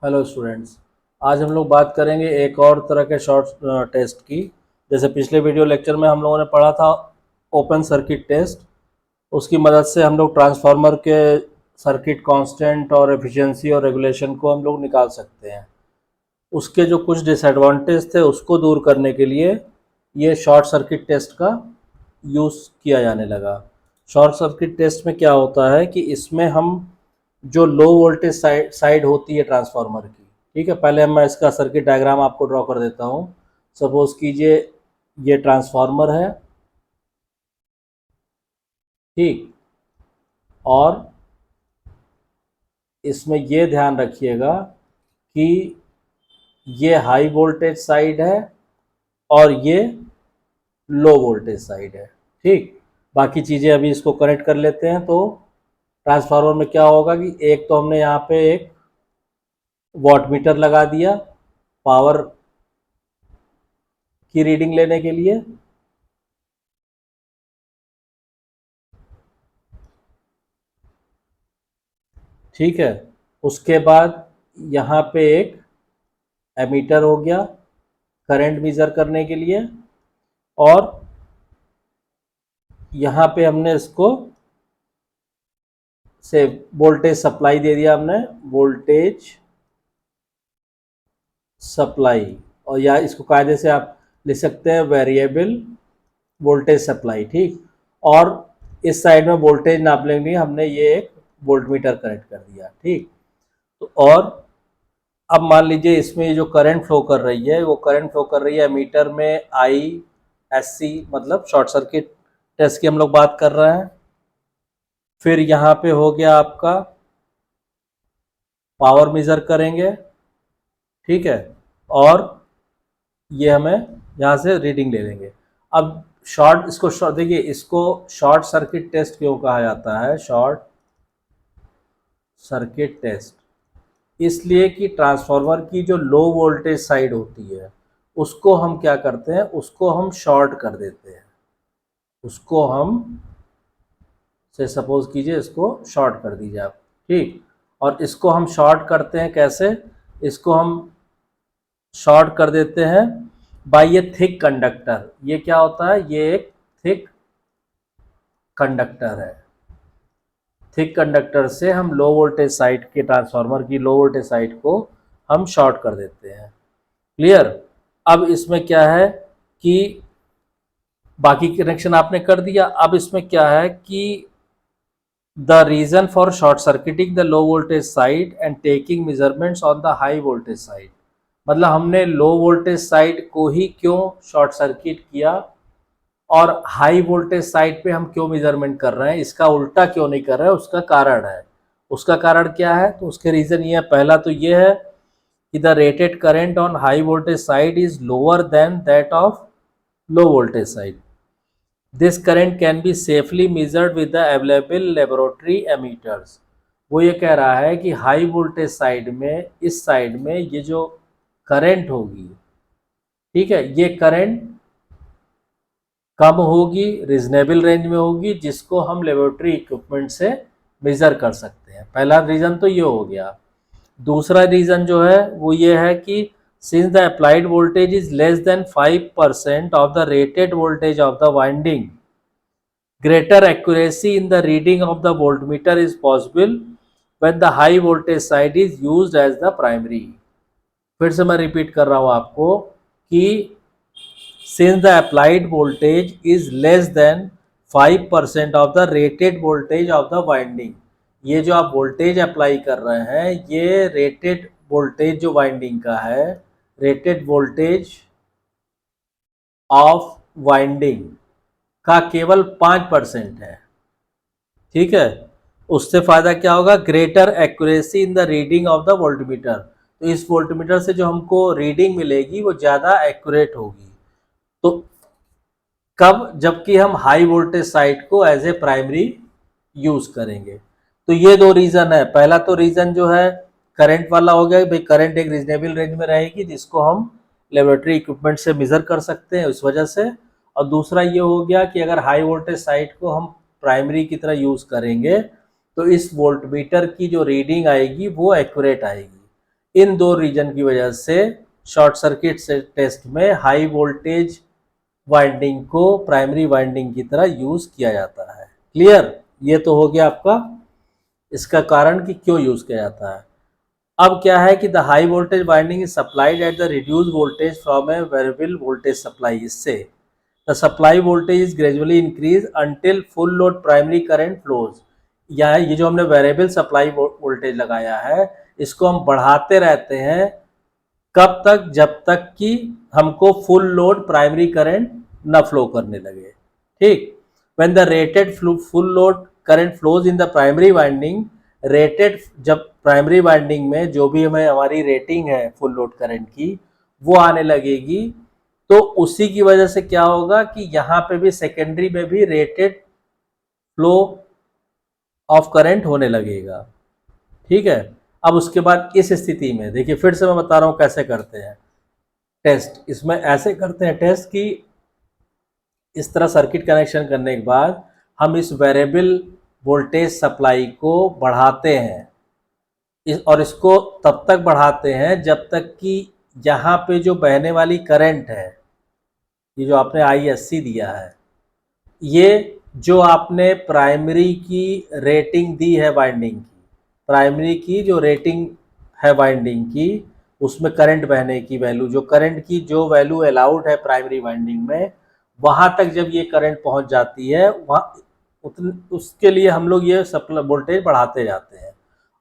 Hello students. आज हम लोग बात करेंगे एक और तरह के शॉर्ट टेस्ट की। जैसे पिछले वीडियो लेक्चर में हम लोगों ने पढ़ा था ओपन सर्किट टेस्ट। उसकी मदद से हम लोग ट्रांसफार्मर के सर्किट कांस्टेंट और एफिशिएंसी और रेगुलेशन को हम लोग निकाल सकते हैं। उसके जो कुछ डिसएडवांटेज थे उसको दूर करने के लिए ये शॉर्ट सर्किट टेस्ट का यूज़ किया जाने लगा। शॉर्ट सर्किट टेस्ट में क्या होता है कि इसमें हम जो लो वोल्टेज साइड होती है ट्रांसफार्मर की, ठीक है, पहले मैं इसका सर्किट डायग्राम आपको ड्रॉ कर देता हूँ। सपोज कीजिए ये ट्रांसफार्मर है, ठीक, और इसमें ये ध्यान रखिएगा कि ये हाई वोल्टेज साइड है और ये लो वोल्टेज साइड है, ठीक। बाकी चीज़ें अभी इसको कनेक्ट कर लेते हैं। तो ट्रांसफार्मर में क्या होगा कि एक तो हमने यहाँ पे एक वॉट मीटर लगा दिया पावर की रीडिंग लेने के लिए, ठीक है। उसके बाद यहाँ पे एक एमीटर हो गया करंट मेजर करने के लिए, और यहाँ पे हमने इसको से वोल्टेज सप्लाई दे दिया, हमने वोल्टेज सप्लाई, और या इसको कायदे से आप लिख सकते हैं वेरिएबल वोल्टेज सप्लाई, ठीक। और इस साइड में वोल्टेज नापने के लिए हमने ये एक वोल्टमीटर कनेक्ट कर दिया, ठीक। तो और अब मान लीजिए इसमें ये जो करंट फ्लो कर रही है वो करंट फ्लो कर रही है मीटर में आई एस सी, मतलब शॉर्ट सर्किट टेस्ट की हम लोग बात कर रहे हैं। फिर यहाँ पे हो गया आपका पावर मेजर करेंगे, ठीक है, और ये हमें यहाँ से रीडिंग ले लेंगे। अब इसको देखिए, इसको शॉर्ट सर्किट टेस्ट क्यों कहा जाता है, शॉर्ट सर्किट टेस्ट इसलिए कि ट्रांसफार्मर की जो लो वोल्टेज साइड होती है उसको हम क्या करते हैं, उसको हम शॉर्ट कर देते हैं। उसको हम से सपोज कीजिए इसको शॉर्ट कर दीजिए आप, ठीक। और इसको हम शॉर्ट करते हैं कैसे, इसको हम शॉर्ट कर देते हैं बाय ए थिक कंडक्टर। ये क्या होता है, ये एक थिक कंडक्टर है। थिक कंडक्टर से हम लो वोल्टेज साइड के ट्रांसफार्मर की लो वोल्टेज साइड को हम शॉर्ट कर देते हैं। क्लियर। अब इसमें क्या है कि बाकी कनेक्शन आपने कर दिया। अब इसमें क्या है कि the reason for short circuiting the low voltage side and taking measurements on the high voltage side, मतलब हमने लो वोल्टेज साइड को ही क्यों शॉर्ट सर्किट किया और हाई वोल्टेज साइड पे हम क्यों मेजरमेंट कर रहे हैं, इसका उल्टा क्यों नहीं कर रहे हैं, उसका कारण है। उसका कारण क्या है, तो उसके रीजन ये है, पहला तो ये है कि the rated current on high voltage side is lower than that of low voltage side. This current can be safely measured with the available laboratory ammeters. वो ये कह रहा है कि हाई वोल्टेज साइड में, इस साइड में ये जो करंट होगी, ठीक है, ये करंट कम होगी, रीजनेबल रेंज में होगी, जिसको हम लेबोरेटरी इक्विपमेंट से मेजर कर सकते हैं। पहला रीज़न तो ये हो गया। दूसरा रीज़न जो है वो ये है कि since the applied voltage is less than 5% of the rated voltage of the winding, greater accuracy in the reading of the voltmeter is possible when the high voltage side is used as the primary. फिर से मैं repeat कर रहा हूँ आपको कि since the applied voltage is less than 5% of the rated voltage of the winding, ये जो आप वोल्टेज अप्लाई कर रहे हैं ये रेटेड वोल्टेज जो वाइंडिंग का है, रेटेड वोल्टेज ऑफ वाइंडिंग का केवल 5% है, ठीक है। उससे फायदा क्या होगा, greater accuracy in the reading of the voltmeter. तो इस वोल्टमीटर से जो हमको रीडिंग मिलेगी वो ज़्यादा एक्यूरेट होगी। तो कब, जबकि हम हाई वोल्टेज साइड को एज ए प्राइमरी यूज करेंगे। तो ये दो रीजन है। पहला तो रीजन जो है करंट वाला हो गया, भाई करंट एक रीजनेबल रेंज में रहेगी जिसको हम लेबोरेटरी इक्विपमेंट से मेजर कर सकते हैं इस वजह से। और दूसरा ये हो गया कि अगर हाई वोल्टेज साइड को हम प्राइमरी की तरह यूज करेंगे तो इस वोल्टमीटर की जो रीडिंग आएगी वो एक्यूरेट आएगी। इन दो रीजन की वजह से शॉर्ट सर्किट से टेस्ट में हाई वोल्टेज वाइंडिंग को प्राइमरी वाइंडिंग की तरह यूज किया जाता है। क्लियर? ये तो हो गया आपका इसका कारण कि क्यों यूज किया जाता है। अब क्या है कि the high voltage winding is supplied at the reduce voltage from a variable voltage supply. इससे the supply voltage is gradually increase until full load primary current flows. या ये जो हमने वेरिएबल सप्लाई वोल्टेज लगाया है इसको हम बढ़ाते रहते हैं कब तक? जब तक कि हमको फुल लोड प्राइमरी करंट न फ्लो करने लगे। ठीक? When the rated full load current flows in the primary winding, rated जब प्राइमरी वाइंडिंग में जो भी हमें हमारी रेटिंग है फुल लोड करंट की वो आने लगेगी, तो उसी की वजह से क्या होगा कि यहाँ पे भी सेकेंडरी में भी रेटेड फ्लो ऑफ करंट होने लगेगा। ठीक है? अब उसके बाद इस स्थिति में देखिए फिर से मैं बता रहा हूँ कैसे करते हैं टेस्ट। इसमें ऐसे करते हैं टेस्ट कि इस तरह सर्किट कनेक्शन करने के बाद हम इस वेरिएबल वोल्टेज सप्लाई को बढ़ाते हैं और इसको तब तक बढ़ाते हैं जब तक कि यहाँ पे जो बहने वाली करंट है, ये जो आपने ISC दिया है, ये जो आपने प्राइमरी की रेटिंग दी है वाइंडिंग की, प्राइमरी की जो रेटिंग है वाइंडिंग की, उसमें करंट बहने की वैल्यू, जो करंट की जो वैल्यू अलाउड है प्राइमरी वाइंडिंग में, वहां तक जब ये करंट पहुंच जाती है वहाँ उसके लिए हम लोग ये सप्लाई वोल्टेज बढ़ाते जाते हैं।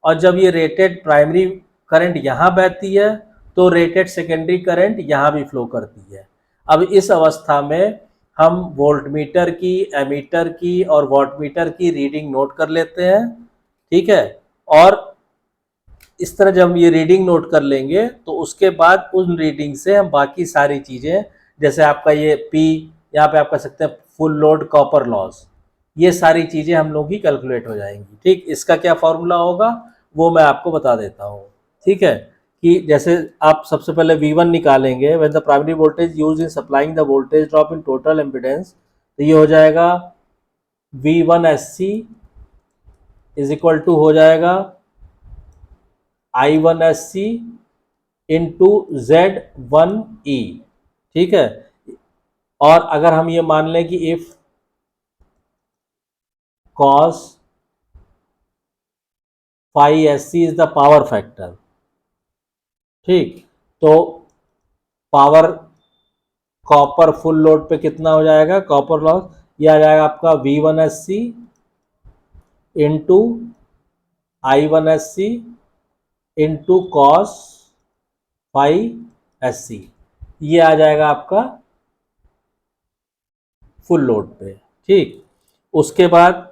और जब ये रेटेड प्राइमरी करंट यहाँ बहती है तो रेटेड सेकेंडरी करंट यहाँ भी फ्लो करती है। अब इस अवस्था में हम वोल्टमीटर की, एमीटर की और वॉटमीटर की रीडिंग नोट कर लेते हैं। ठीक है? और इस तरह जब हम ये रीडिंग नोट कर लेंगे तो उसके बाद उन रीडिंग से हम बाकी सारी चीज़ें, जैसे आपका ये P, यहाँ पे आप कह सकते हैं फुल लोड कॉपर लॉस, ये सारी चीज़ें हम लोग की कैलकुलेट हो जाएंगी। ठीक? इसका क्या फॉर्मूला होगा वो मैं आपको बता देता हूँ। ठीक है? कि जैसे आप सबसे पहले V1 निकालेंगे, when the primary voltage use in supplying the voltage drop in total impedance, तो ये हो जाएगा V1SC इज इक्वल टू हो जाएगा I1SC इंटू Z1E। ठीक है? और अगर हम ये मान लें कि if cos phi SC is the power factor, ठीक, तो पावर कॉपर फुल लोड पे कितना हो जाएगा कॉपर लॉस, ये आ जाएगा आपका V1SC into I1SC into cos phi SC, ये आ जाएगा आपका फुल लोड पे। ठीक? उसके बाद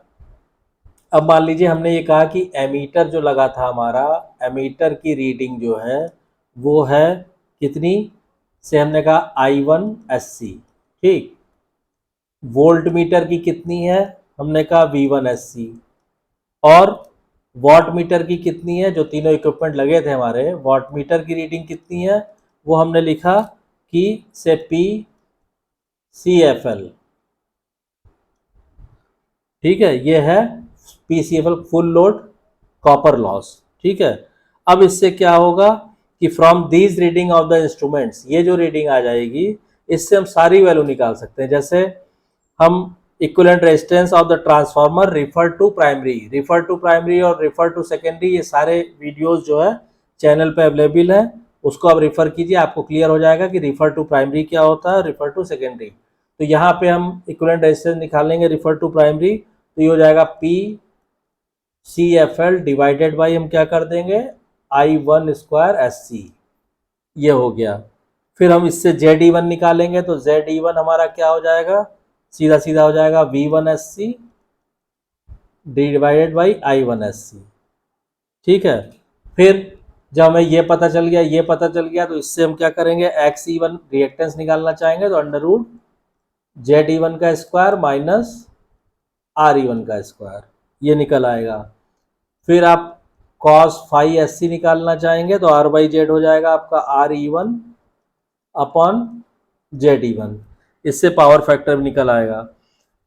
अब मान लीजिए हमने ये कहा कि एमीटर जो लगा था हमारा, एमीटर की रीडिंग जो है वो है कितनी, से हमने कहा I1SC। ठीक? वोल्ट मीटर की कितनी है, हमने कहा V1SC। और वॉट मीटर की कितनी है, जो तीनों इक्विपमेंट लगे थे हमारे, वॉट मीटर की रीडिंग कितनी है, वो हमने लिखा कि से PCFL। ठीक है? ये है PCFL full load copper loss. ठीक है? अब इससे क्या होगा कि from these reading of the instruments, ये जो रीडिंग आ जाएगी इससे हम सारी वैल्यू निकाल सकते हैं। जैसे हम equivalent resistance of the transformer refer to primary और रिफर टू सेकेंडरी, ये सारे वीडियोस जो है चैनल पे अवेलेबल है, उसको आप रिफर कीजिए, आपको क्लियर हो जाएगा कि रिफर टू प्राइमरी क्या होता है, रिफर टू सेकेंडरी। तो यहाँ पे हम इक्विवेलेंट रेजिस्टेंस निकालेंगे रिफर टू प्राइमरी, तो ये हो जाएगा PCFL डिवाइडेड बाई हम क्या कर देंगे I1² SC, ये हो गया। फिर हम इससे ZE1 निकालेंगे, तो ZE1 हमारा क्या हो जाएगा, सीधा सीधा हो जाएगा V1SC डिवाइडेड बाई I1SC। ठीक है? फिर जब हमें ये पता चल गया, तो इससे हम क्या करेंगे, XE1 रिएक्टेंस निकालना चाहेंगे, तो अंडर रूट ZE1 का स्क्वायर माइनस RE1 का स्क्वायर, ये निकल आएगा। फिर आप cos फाई SC निकालना चाहेंगे, तो R/Z हो जाएगा आपका RE1 अपॉन ZE1, इससे पावर फैक्टर भी निकल आएगा।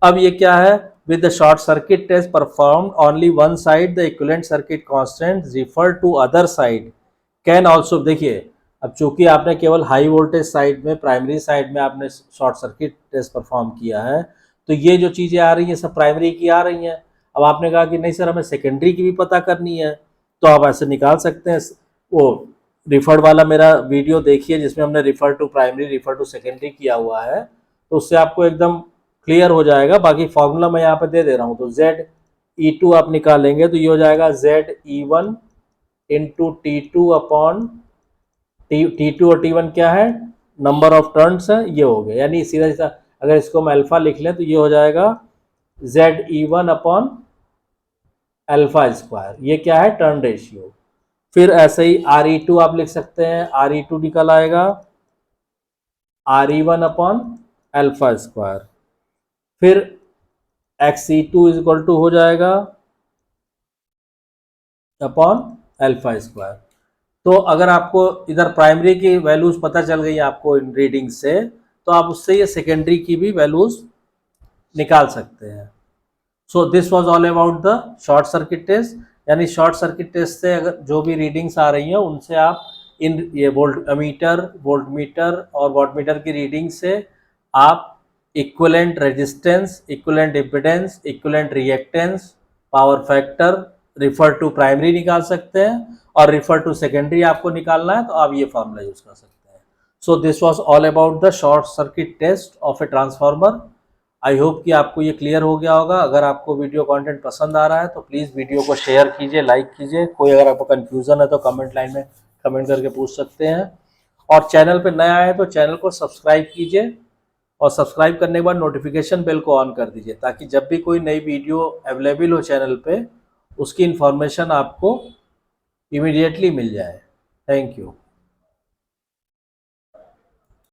अब ये क्या है, with the short circuit test performed only one side the equivalent circuit constant refer to other side can also, देखिए अब चूंकि आपने केवल हाई वोल्टेज साइड में, प्राइमरी साइड में आपने शॉर्ट सर्किट टेस्ट परफॉर्म किया है, तो ये जो चीज़ें आ रही हैं सब प्राइमरी की आ रही हैं। अब आपने कहा कि नहीं सर हमें सेकेंडरी की भी पता करनी है, तो आप ऐसे निकाल सकते हैं। वो रिफर्ड वाला मेरा वीडियो देखिए जिसमें हमने refer to primary, refer to secondary किया हुआ है, तो उससे आपको एकदम क्लियर हो जाएगा। बाकी फॉर्मूला मैं यहाँ पे दे दे रहा हूँ। तो ZE2 आप निकालेंगे तो ये हो जाएगा ZE1 into T2 upon T2, और T1 क्या है, नंबर ऑफ टर्न्स है, ये हो गया। यानी सीधा सीधा अगर इसको हम अल्फा लिख लें तो ये हो जाएगा ZE1 अपॉन अल्फा स्क्वायर, ये क्या है, टर्न रेशियो। फिर ऐसे ही RE2 आप लिख सकते हैं, RE2 निकल आएगा RE1 अपॉन अल्फा स्क्वायर। फिर XE2 इज इक्वल टू हो जाएगा अपॉन अल्फा स्क्वायर। तो अगर आपको इधर प्राइमरी की वैल्यूज पता चल गई आपको इन रीडिंग से, तो आप उससे ये सेकेंडरी की भी वैल्यूज निकाल सकते हैं। So this was all about the short circuit test. यानी शॉर्ट सर्किट टेस्ट से अगर जो भी रीडिंग्स आ रही हैं उनसे आप इन ये वोल्ट मीटर और वॉटमीटर की रीडिंग से आप equivalent resistance, equivalent impedance, equivalent reactance, power factor, refer to primary निकाल सकते हैं, और रिफर टू सेकेंडरी आपको निकालना है तो आप ये फॉर्मूला यूज कर सकते हैं। So this was all about the short circuit test of a transformer. I hope कि आपको ये क्लियर हो गया होगा। अगर आपको वीडियो कंटेंट पसंद आ रहा है तो प्लीज़ वीडियो को शेयर कीजिए, लाइक कीजिए। कोई अगर आपको कन्फ्यूज़न है तो कमेंट लाइन में कमेंट करके पूछ सकते हैं। और चैनल पे नया आए तो चैनल को सब्सक्राइब कीजिए, और सब्सक्राइब करने के बाद नोटिफिकेशन बेल को ऑन कर दीजिए, ताकि जब भी कोई नई वीडियो अवेलेबल हो चैनल पे उसकी इन्फॉर्मेशन आपको इमीडिएटली मिल जाए। Thank you.